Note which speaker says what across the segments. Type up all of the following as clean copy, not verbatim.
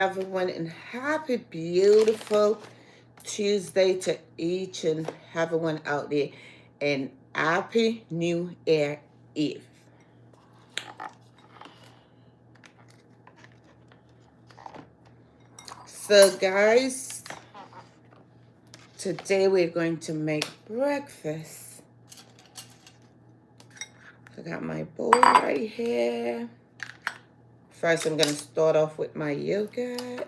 Speaker 1: Everyone, and happy, beautiful Tuesday to each and everyone out there, and happy New Year Eve. So, guys, today we're going to make breakfast. I got my bowl right here. First, I'm going to start off with my yogurt.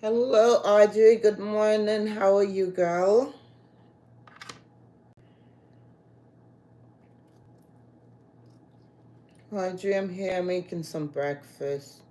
Speaker 1: Hello, Audrey. Good morning. How are you, girl? Audrey, I'm here making some breakfast.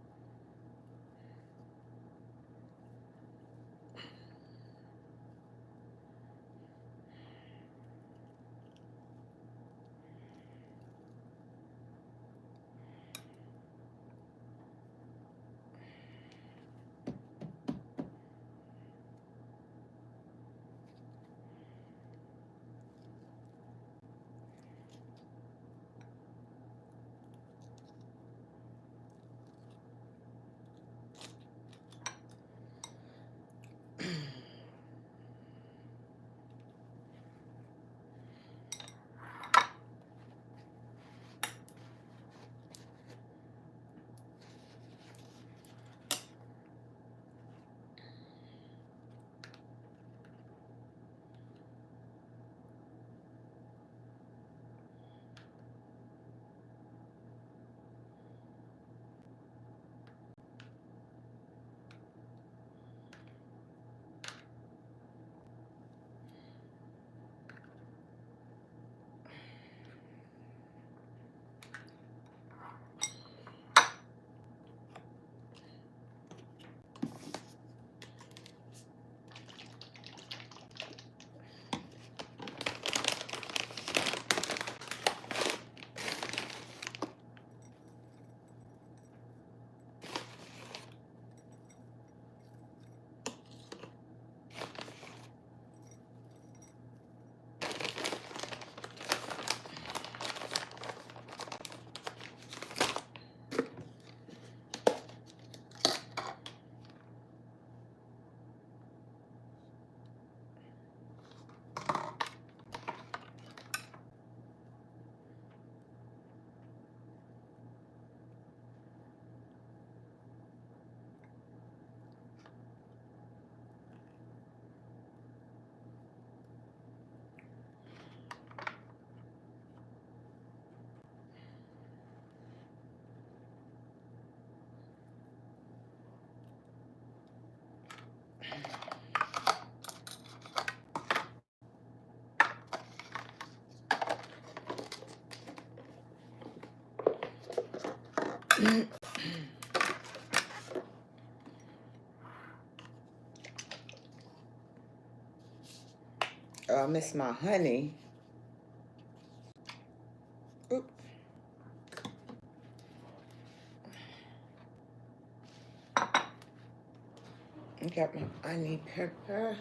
Speaker 1: Oh, I miss my honey. Oop. I got my onion pepper.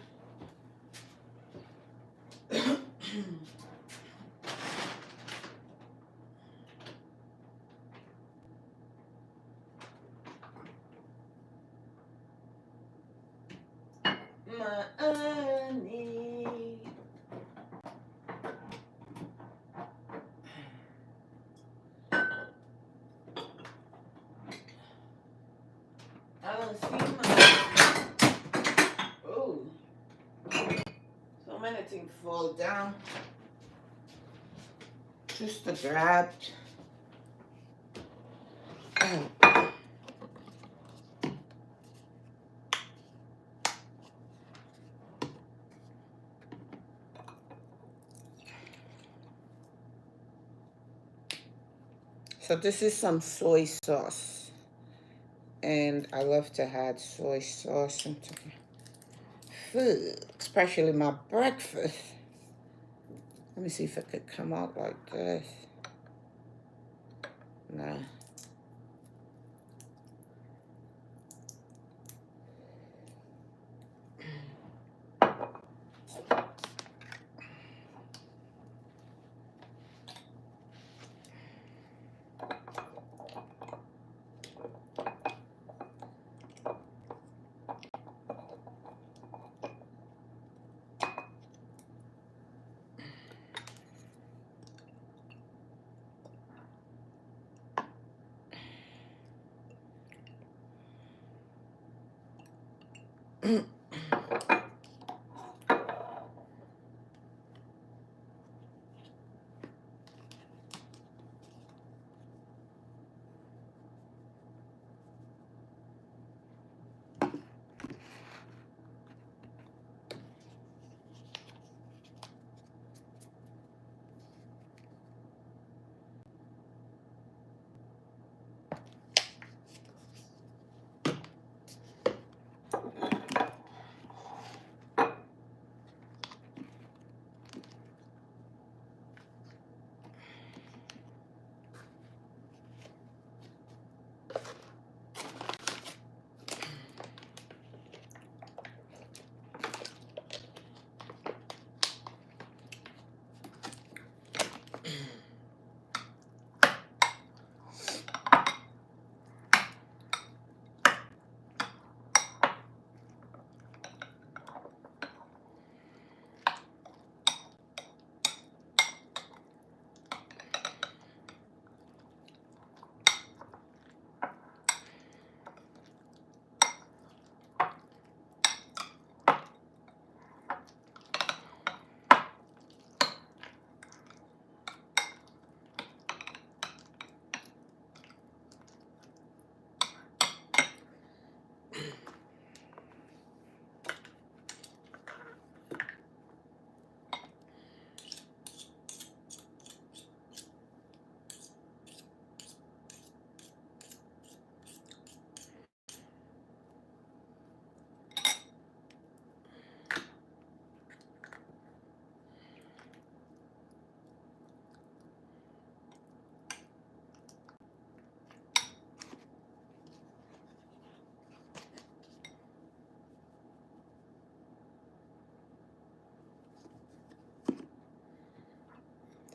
Speaker 1: My honey. I don't see my. Oh, so many things fall down. Just a grab. So this is some soy sauce. And I love to add soy sauce into food, especially my breakfast. Let me see if it could come out like this. Nah.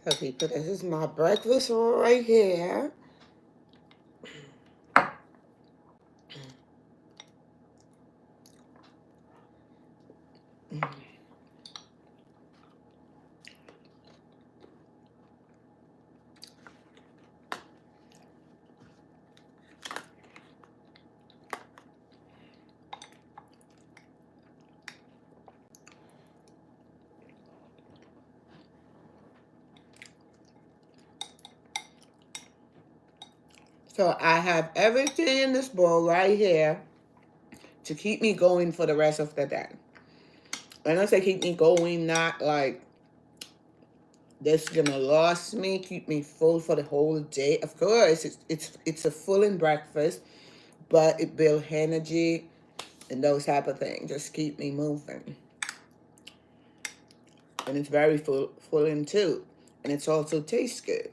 Speaker 1: So people, this is my breakfast right here. So I have everything in this bowl right here to keep me going for the rest of the day. And I say keep me going, not like this gonna last me, keep me full for the whole day. Of course, it's a full in breakfast, but it builds energy and those type of things. Just keep me moving. And it's very full in too. And it's also tastes good.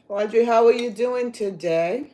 Speaker 1: Audrey, how are you doing today?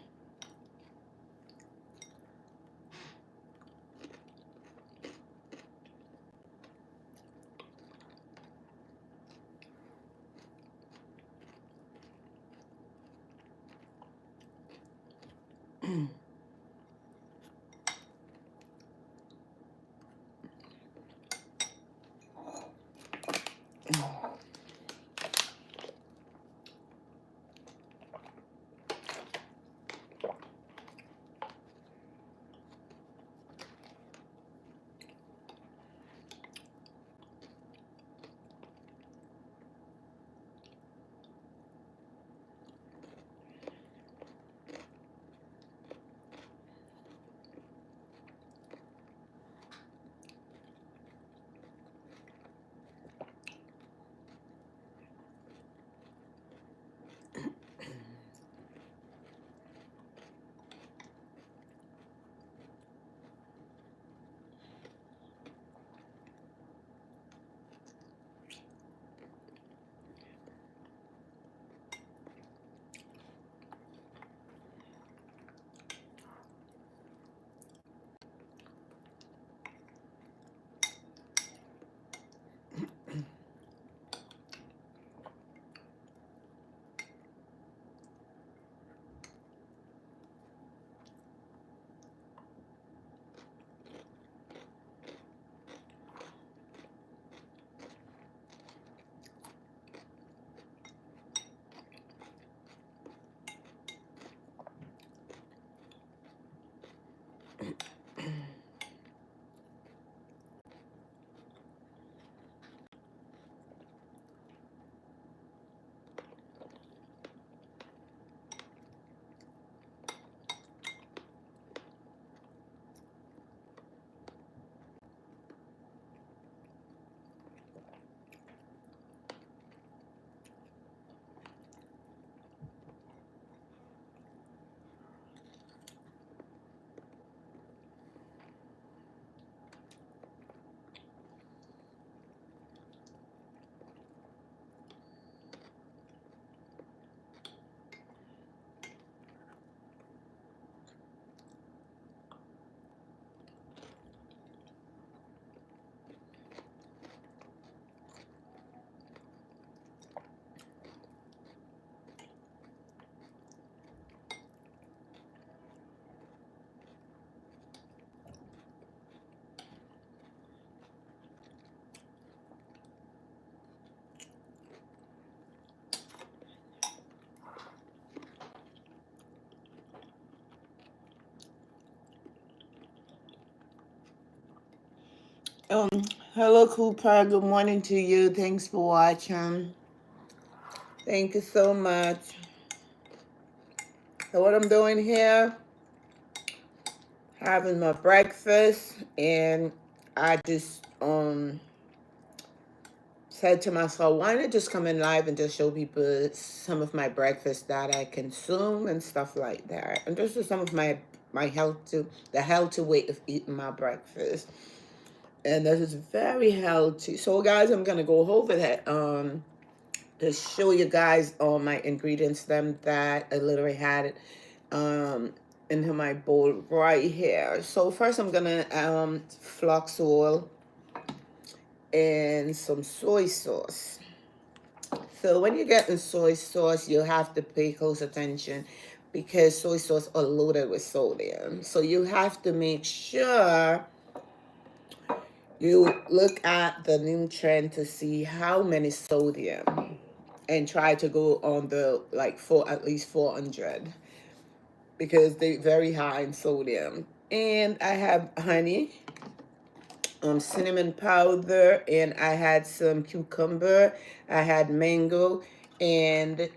Speaker 1: Um, Hello, Cooper. Good morning to you. Thanks for watching. Thank you so much. So what I'm doing here, having my breakfast, and I just said to myself, why not just come in live and just show people some of my breakfast that I consume and stuff like that. And this is some of my the healthy way of eating my breakfast. And this is very healthy. So guys, I'm gonna go over that to show you guys all my ingredients them that I literally had it into my bowl right here. So first I'm gonna flax oil and some soy sauce. So when you're getting soy sauce, you have to pay close attention because soy sauce are loaded with sodium. So you have to make sure you look at the nutrient to see how many sodium and try to go on the like for at least 400 because they're very high in sodium. And I have honey, cinnamon powder, and I had some cucumber, I had mango, and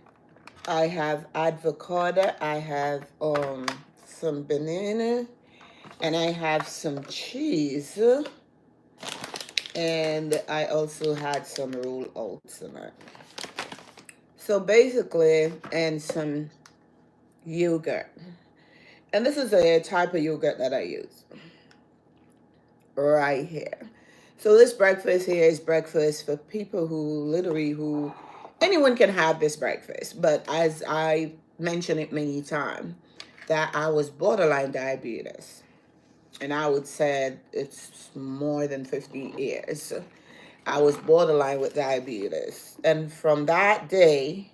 Speaker 1: I have avocado, I have some banana, and I have some cheese, and I also had some rolled oats in it. So basically, and some yogurt. And this is a type of yogurt that I use right here. So this breakfast here is breakfast for people who anyone can have this breakfast. But as I mentioned it many times, that I was borderline diabetes. And I would say it's more than 50 years. I was borderline with diabetes. And from that day,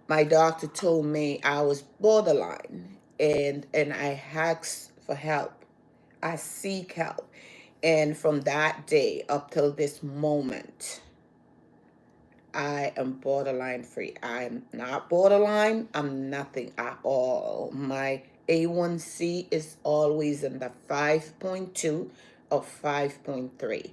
Speaker 1: my doctor told me I was borderline, and I asked for help. I seek help. And from that day up till this moment, I am borderline free. I'm not borderline. I'm nothing at all. My A1C is always in the 5.2 or 5.3.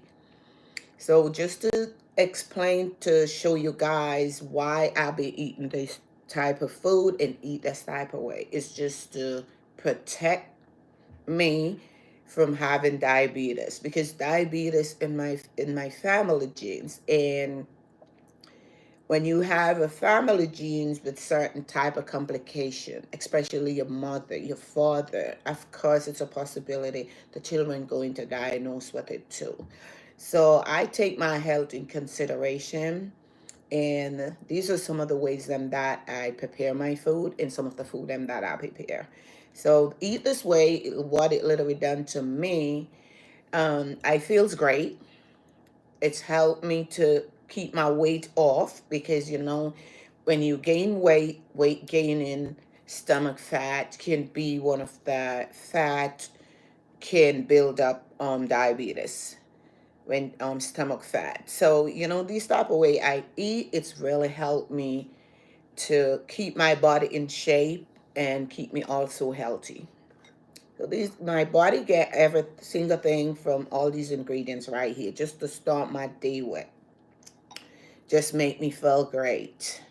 Speaker 1: So just to explain to show you guys why I'll be eating this type of food and eat this type of way. It's just to protect me from having diabetes because diabetes in my family genes. And when you have a family genes with certain type of complication, especially your mother, your father, of course it's a possibility the children going to diagnose with it too. So I take my health in consideration, and these are some of the ways that I prepare my food and some of the food that I prepare. So eat this way, what it literally done to me, I feels great. It's helped me to keep my weight off because when you gain weight gaining stomach fat can be one of the fat can build up diabetes when stomach fat. So these type of way I eat, it's really helped me to keep my body in shape and keep me also healthy. So these my body get every single thing from all these ingredients right here just to start my day with. Just make me feel great.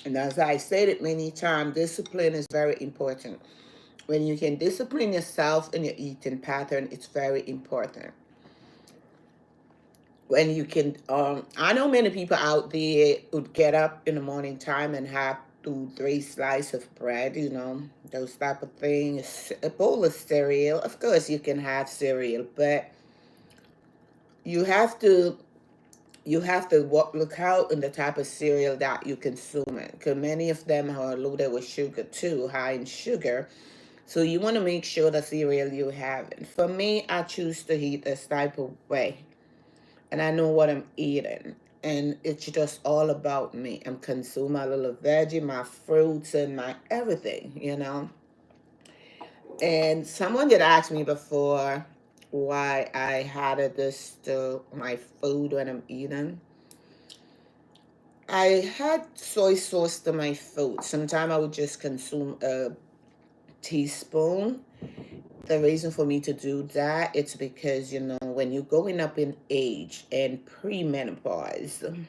Speaker 1: And as I stated many times, discipline is very important. When you can discipline yourself in your eating pattern, it's very important. When you can, I know many people out there would get up in the morning time and have 2, 3 slices of bread, those type of things, a bowl of cereal. Of course, you can have cereal, but you have to look out in the type of cereal that you consume because many of them are loaded with sugar too, high in sugar. So you want to make sure the cereal you have. And for me, I choose to eat this type of way. And I know what I'm eating. And it's just all about me. I'm consuming my little veggie, my fruits, and my everything. And someone did ask me before, why I added this to my food when I'm eating. I had soy sauce to my food. Sometimes I would just consume a teaspoon. The reason for me to do that, it's because, when you're going up in age and premenopause,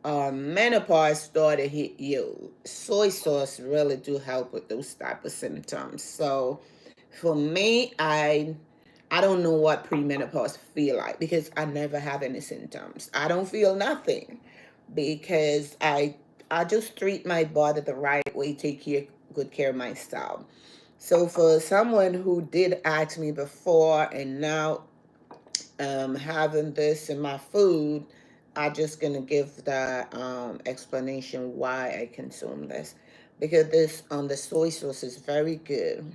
Speaker 1: menopause start to hit you, soy sauce really do help with those type of symptoms. So for me, I don't know what premenopause feel like because I never have any symptoms. I don't feel nothing because I just treat my body the right way, take good care of myself. So for someone who did ask me before and now having this in my food, I just gonna give the explanation why I consume this, because this the soy sauce is very good.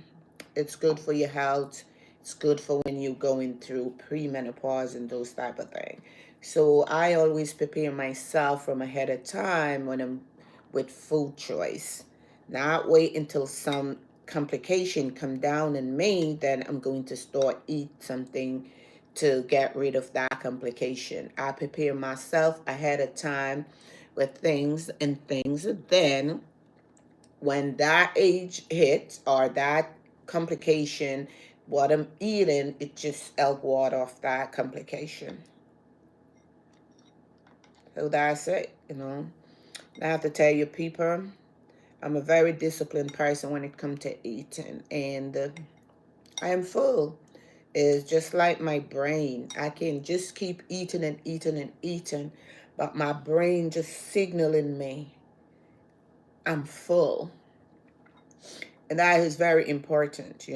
Speaker 1: It's good for your health. It's good for when you're going through premenopause and those type of things. So I always prepare myself from ahead of time when I'm with food choice. Not wait until some complication come down in me, then I'm going to start eat something to get rid of that complication. I prepare myself ahead of time with things. Then when that age hits or that complication, what I'm eating, it just help ward off that complication. So that's it. I have to tell you, people, I'm a very disciplined person when it comes to eating, and I am full. It's just like my brain. I can just keep eating and eating and eating, but my brain just signaling me I'm full. And that is very important.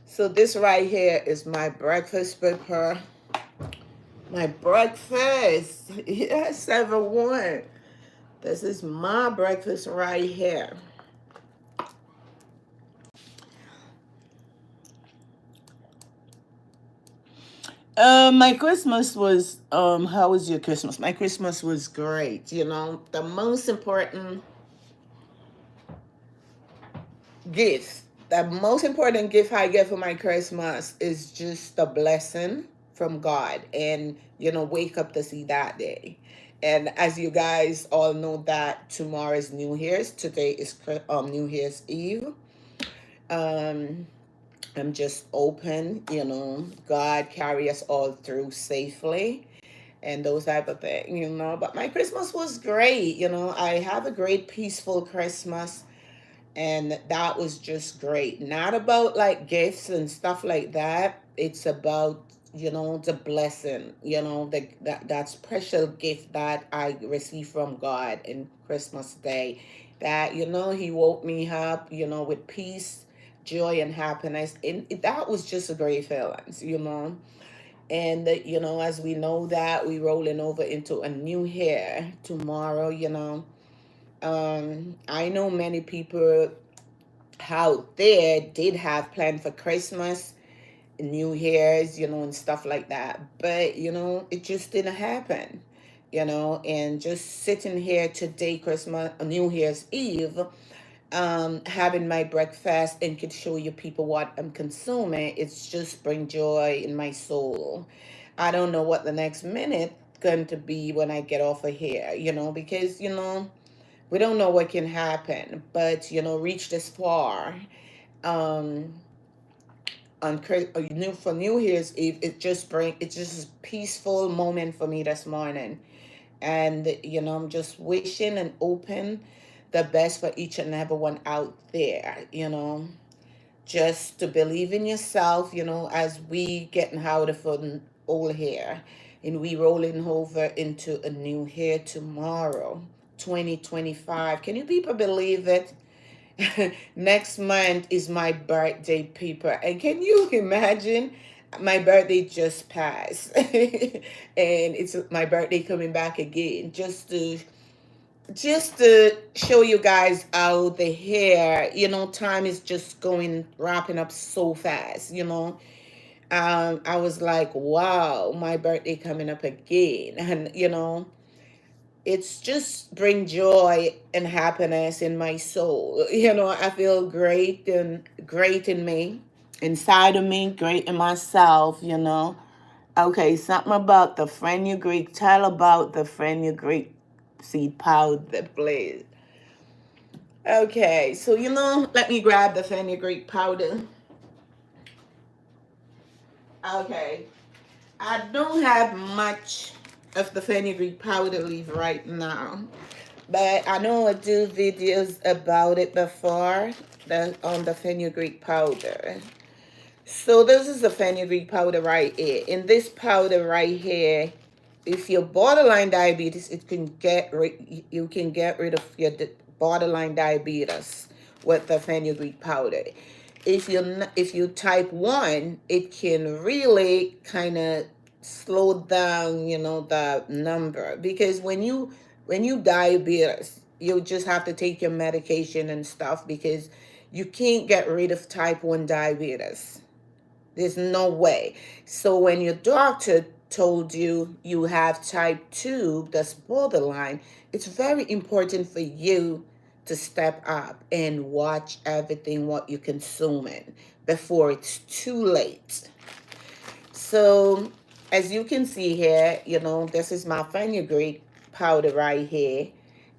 Speaker 1: So this right here is my breakfast paper. My breakfast. Yes, everyone. This is my breakfast right here. My Christmas was how was your Christmas? My Christmas was great. The most important gift, the most important gift I get for my Christmas is just a blessing from God, and wake up to see that day. And as you guys all know that tomorrow is New Year's. Today is New Year's Eve. Um I'm just open. God carry us all through safely and those type of things. But my Christmas was great. I have a great peaceful Christmas, and that was just great. Not about like gifts and stuff like that. It's about the blessing, that special gift that I received from God in Christmas Day. That He woke me up, with peace, joy, and happiness, and that was just a great feeling. And as we know that we rolling over into a new year tomorrow. I know many people out there did have planned for Christmas, New Year's, and stuff like that. But, it just didn't happen. And just sitting here today, Christmas, New Year's Eve, having my breakfast and could show you people what I'm consuming, it's just bring joy in my soul. I don't know what the next minute going to be when I get off of here, because, we don't know what can happen, but reach this far. Um, for New Year's Eve, it's just a peaceful moment for me this morning, and I'm just wishing and open the best for each and everyone out there. Just to believe in yourself. As we getting out of an old hair, and we rolling over into a new hair tomorrow. 2025. Can you people believe it? Next month is my birthday, people. And can you imagine? my birthday just passed, and it's my birthday coming back again, just to show you guys how the hair, time is just going wrapping up so fast. I was like, wow, my birthday coming up again, and it's just bring joy and happiness in my soul. I feel great in me, inside of me, great in myself. Okay, something about the fenugreek. Tell about the fenugreek seed powder, please. Okay, so let me grab the fenugreek powder. Okay, I don't have much of the fenugreek powder leaf right now, but I know I do videos about it before, on the fenugreek powder. So this is the fenugreek powder right here. In this powder right here, if you're borderline diabetes, you can get rid of your borderline diabetes with the fenugreek powder. If you type 1, it can really kind of slow down, the number, because when you diabetes, you just have to take your medication and stuff, because you can't get rid of type 1 diabetes. There's no way. So when your doctor told you you have type 2, that's borderline, it's very important for you to step up and watch everything what you're consuming before it's too late. So as you can see here, this is my fenugreek powder right here.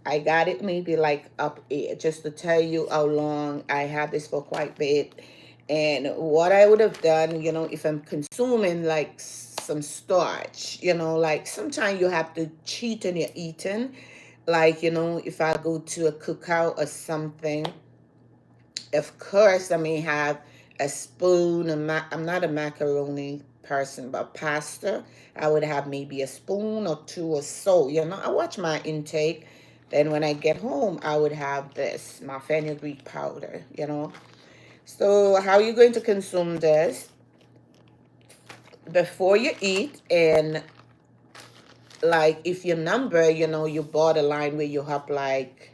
Speaker 1: I got it maybe like up here, just to tell you how long I had this for, quite a bit. And what I would have done, if I'm consuming like some starch, like sometimes you have to cheat in your eating. Like, if I go to a cookout or something, of course I may have a spoon. I'm not a macaroni person, but pasta, I would have maybe a spoon or two or so. I watch my intake. Then when I get home, I would have this, my fenugreek powder. So how are you going to consume this? Before you eat, and like if your number, you borderline where you have like,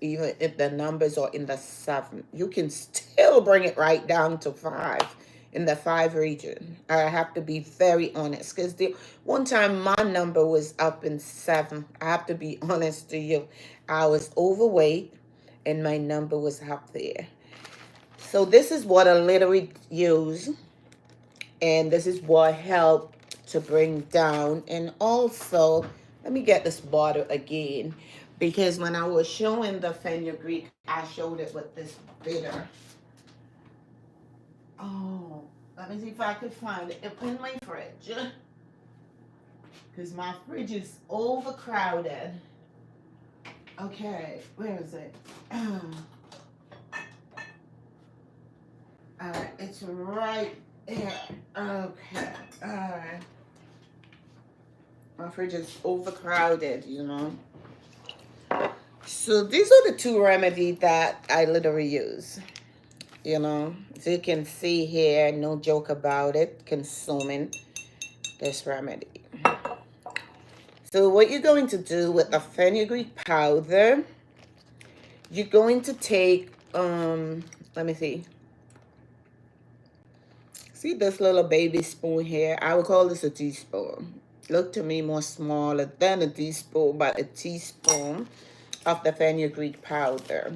Speaker 1: even if the numbers are in the 7, you can still bring it right down to 5, in the 5 region. I have to be very honest, because the one time my number was up in 7. I have to be honest to you. I was overweight and my number was up there. So this is what I literally use, and this is what helped to bring down. And also, let me get this bottle again, because when I was showing the fenugreek, I showed it with this bitter. Oh, let me see if I could find it up in my fridge, because my fridge is overcrowded. Okay, where is it? Alright, it's right here. Okay, alright. My fridge is overcrowded. So these are the 2 remedies that I literally use. So you can see here, no joke about it, consuming this remedy. So what you're going to do with the fenugreek powder, you're going to take, let me see this little baby spoon here. I would call this a teaspoon. Look to me more smaller than a teaspoon, but a teaspoon of the fenugreek powder.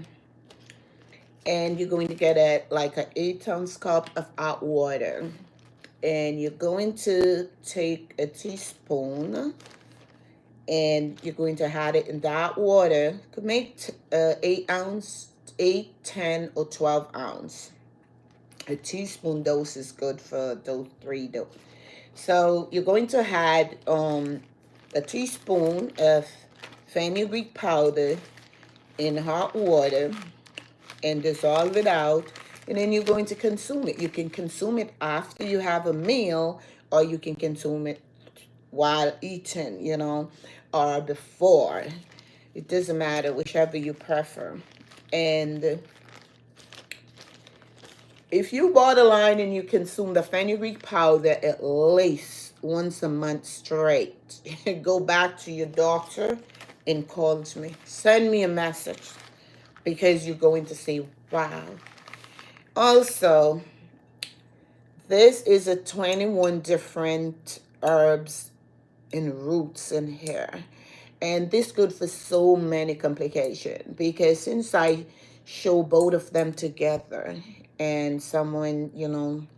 Speaker 1: And you're going to get like an 8-ounce cup of hot water. And you're going to take a teaspoon and you're going to add it in that water. You could make 8 ounce, 8, 10, or 12 ounce. A teaspoon dose is good for those 3 dose. So you're going to add a teaspoon of fenugreek powder in hot water and dissolve it out, and then you're going to consume it. You can consume it after you have a meal, or you can consume it while eating, or before. It doesn't matter, whichever you prefer. And If you borderline and you consume the fenugreek powder at least once a month straight, go back to your doctor and call me. Send me a message because you're going to say, wow. Also, this is a 21 different herbs and roots in here. And this good for so many complications because since I show both of them together and someone,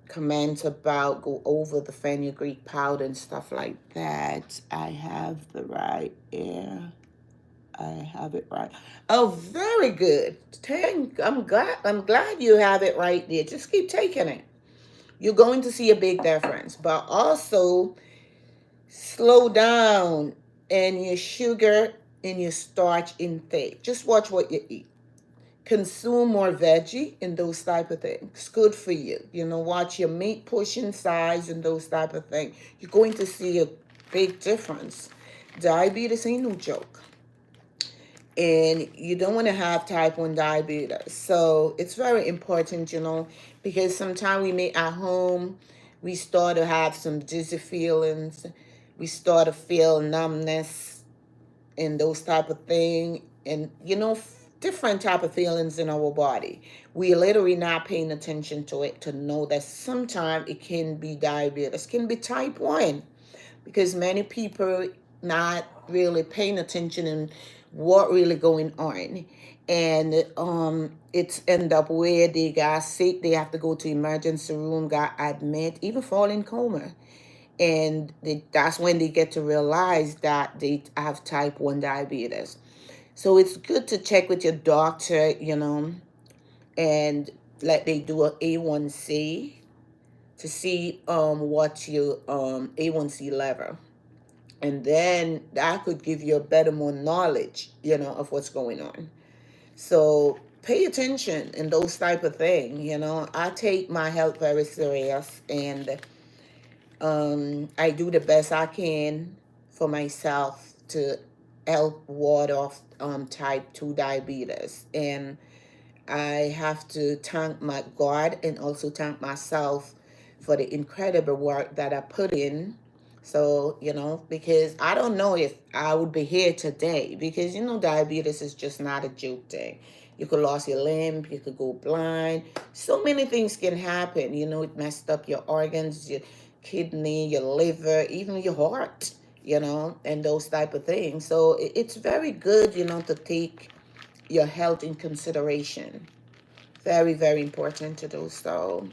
Speaker 1: comment about go over the fenugreek powder and stuff like that, I have the right here. I have it right. Oh, very good. I'm glad you have it right there. Just keep taking it. You're going to see a big difference. But also slow down in your sugar and your starch intake. Just watch what you eat. Consume more veggie and those type of things. It's good for you. Watch your meat portion size and those type of things. You're going to see a big difference. Diabetes ain't no joke. And you don't want to have type 1 diabetes. So it's very important, because sometimes we may at home, we start to have some dizzy feelings. We start to feel numbness and those type of thing. And, different type of feelings in our body. We literally not paying attention to it to know that sometimes it can be diabetes, can be type 1 because many people not really paying attention in what really going on, and it's end up where they got sick, they have to go to emergency room, got admit, even fall in coma, and that's when they get to realize that they have type 1 diabetes. So it's good to check with your doctor, and like they do a A1C to see what your A1C level, and then that could give you a better more knowledge of what's going on. So pay attention in those type of things. I take my health very serious, and I do the best I can for myself to help ward off type 2 diabetes. And I have to thank my God and also thank myself for the incredible work that I put in. So, because I don't know if I would be here today because, diabetes is just not a joke thing. You could lose your limb, you could go blind. So many things can happen. It messed up your organs, your kidney, your liver, even your heart, and those type of things. So it's very good, to take your health in consideration. Very, very important to do so.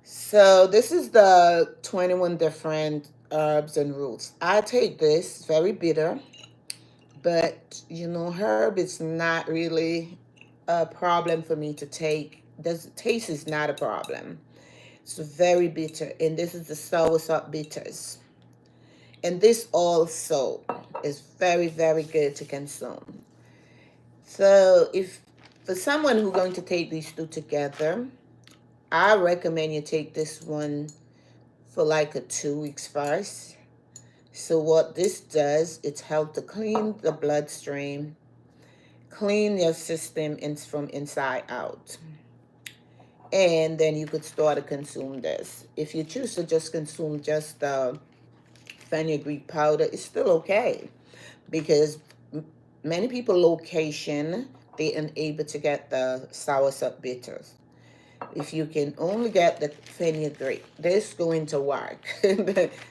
Speaker 1: So this is the 21 different herbs and roots. I take this, very bitter, but herb is not really a problem for me to take. The taste is not a problem. It's very bitter, and this is the soursop bitters. And this also is very, very good to consume. So if for someone who's going to take these two together, I recommend you take this one for like a 2 weeks first. So what this does, it's help to clean the bloodstream, clean your system from inside out. And then you could start to consume this. If you choose to just consume just the fenugreek powder, it's still okay because many people location, they unable to get the soursop bitters. If you can only get the fenugreek, this going to work.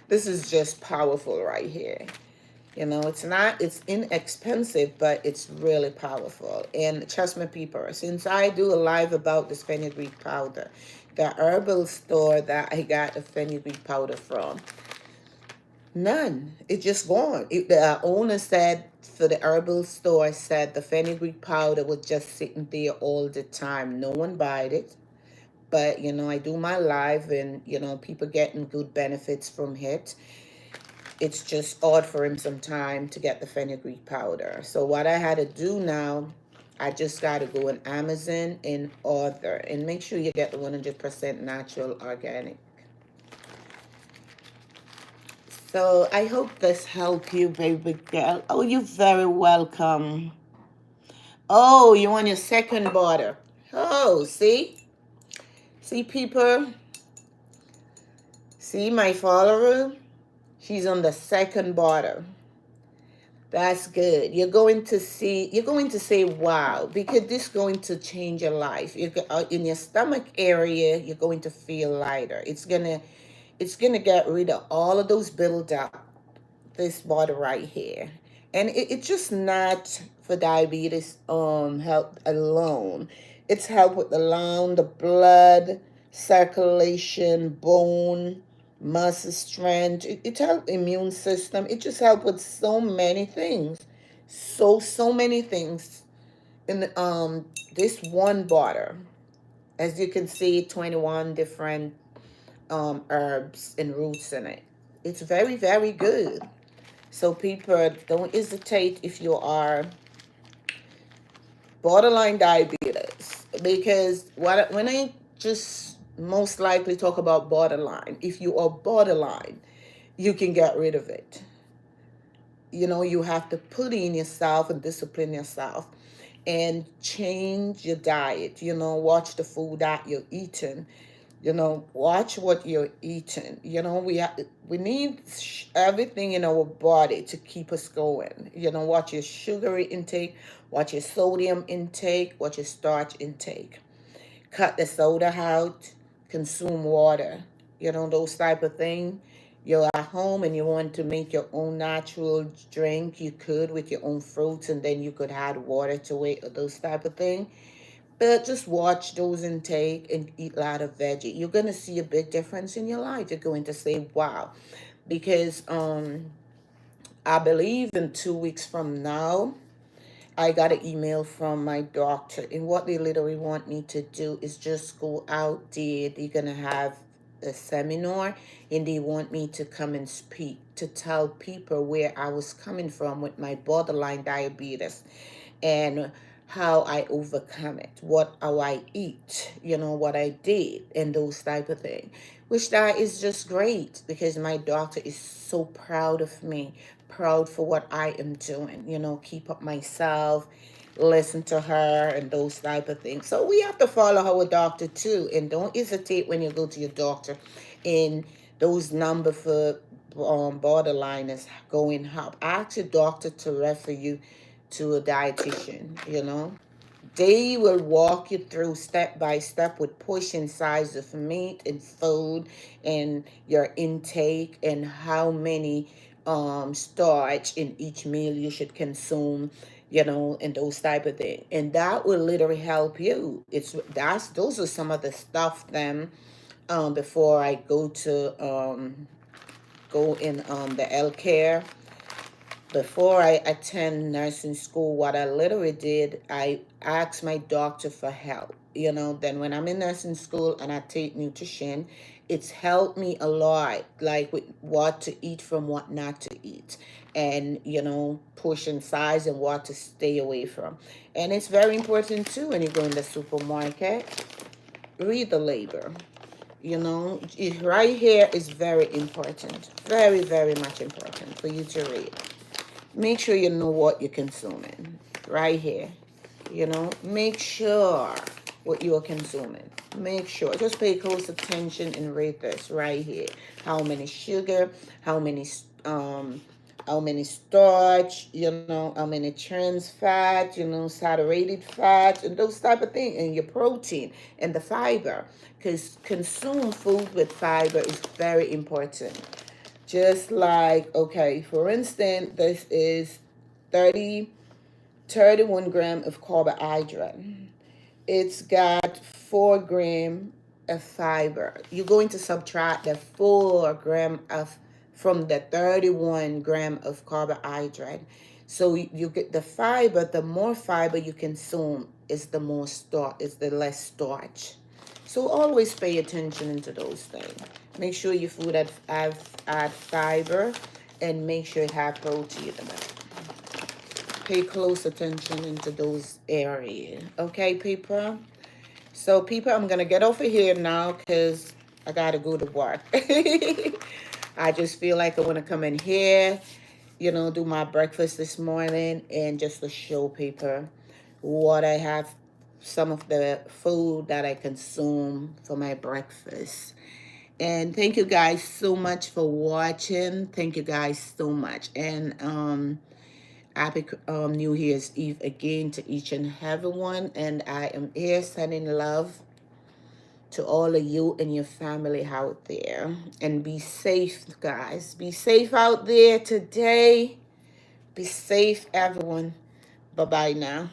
Speaker 1: This is just powerful right here. It's inexpensive, but it's really powerful. And trust me, people, since I do a live about this fenugreek powder, the herbal store that I got the fenugreek powder from, none. It's just gone. The owner said, for the herbal store, said the fenugreek powder was just sitting there all the time. No one bought it. But, I do my live and, people getting good benefits from it. It's just odd for him some time to get the fenugreek powder. So what I had to do now, I just got to go on Amazon and order. And make sure you get the 100% natural organic. So I hope this helped you, baby girl. Oh, you're very welcome. Oh, you want your second border. Oh, see? See, people, see my follower? She's on the second bottle. That's good. You're going to say, wow, because this is going to change your life. In your stomach area, you're going to feel lighter. It's gonna get rid of all of those buildup, this bottle right here. And it's just not for diabetes help alone. It's help with the lung, the blood circulation, bone, muscle strength. It help immune system. It just help with so many things. So many things in this one bottle. As you can see, 21 different herbs and roots in it. It's very, very good. So people, don't hesitate if you are borderline diabetes, because when I just most likely talk about borderline, if you are borderline, you can get rid of it. You have to put in yourself and discipline yourself and change your diet. Watch the food that you're eating. Watch what you're eating. We need everything in our body to keep us going. Watch your sugary intake, watch your sodium intake, watch your starch intake. Cut the soda out, consume water. Those type of things. You're at home and you want to make your own natural drink, you could with your own fruits, and then you could add water to it, or those type of things. But just watch those intake and eat a lot of veggie. You're gonna see a big difference in your life. You're going to say, wow. Because I believe in 2 weeks from now, I got an email from my doctor, and what they literally want me to do is just go out there. They're gonna have a seminar, and they want me to come and speak to tell people where I was coming from with my borderline diabetes, and how I overcome it, how I eat, what I did, and those type of things. Which that is just great, because my doctor is so proud of me, proud for what I am doing, keep up myself, listen to her, and those type of things. So we have to follow our doctor too, and don't hesitate when you go to your doctor and those number for borderline is going up. Ask your doctor to refer you to a dietitian. They will walk you through step by step with portion size of meat and food and your intake and how many starch in each meal you should consume, and those type of things. And that will literally help you. Those are some of the stuff then before I go in the healthcare. Before I attend nursing school, what I literally did, I asked my doctor for help. Then when I'm in nursing school and I take nutrition, it's helped me a lot, like with what to eat from what not to eat, and portion size and what to stay away from. And it's very important too when you go in the supermarket, read the label. Right here is very important, very, very much important for you to read. Make sure you know what you're consuming right here. Make sure what you're consuming. Make sure. Just pay close attention and read this right here. How many sugar, how many starch, how many trans fat, saturated fat, and those type of things, and your protein and the fiber. Because consume food with fiber is very important. Just like, okay, for instance, this is 31 gram of carbohydrate. It's got 4 gram of fiber. You're going to subtract the 4 gram of from the 31 gram of carbohydrate. So you get the fiber. The more fiber you consume is the more starch, is the less starch. So always pay attention to those things. Make sure your food add fiber, and make sure it have protein in it. Pay close attention into those areas. Okay, people? So, people, I'm going to get over here now because I got to go to work. I just feel like I want to come in here, do my breakfast this morning and just to show people what I have some of the food that I consume for my breakfast. And thank you guys so much for watching. Thank you guys so much. And happy New Year's Eve again to each and everyone. And I am here sending love to all of you and your family out there. And be safe, guys. Be safe out there today. Be safe, everyone. Bye-bye now.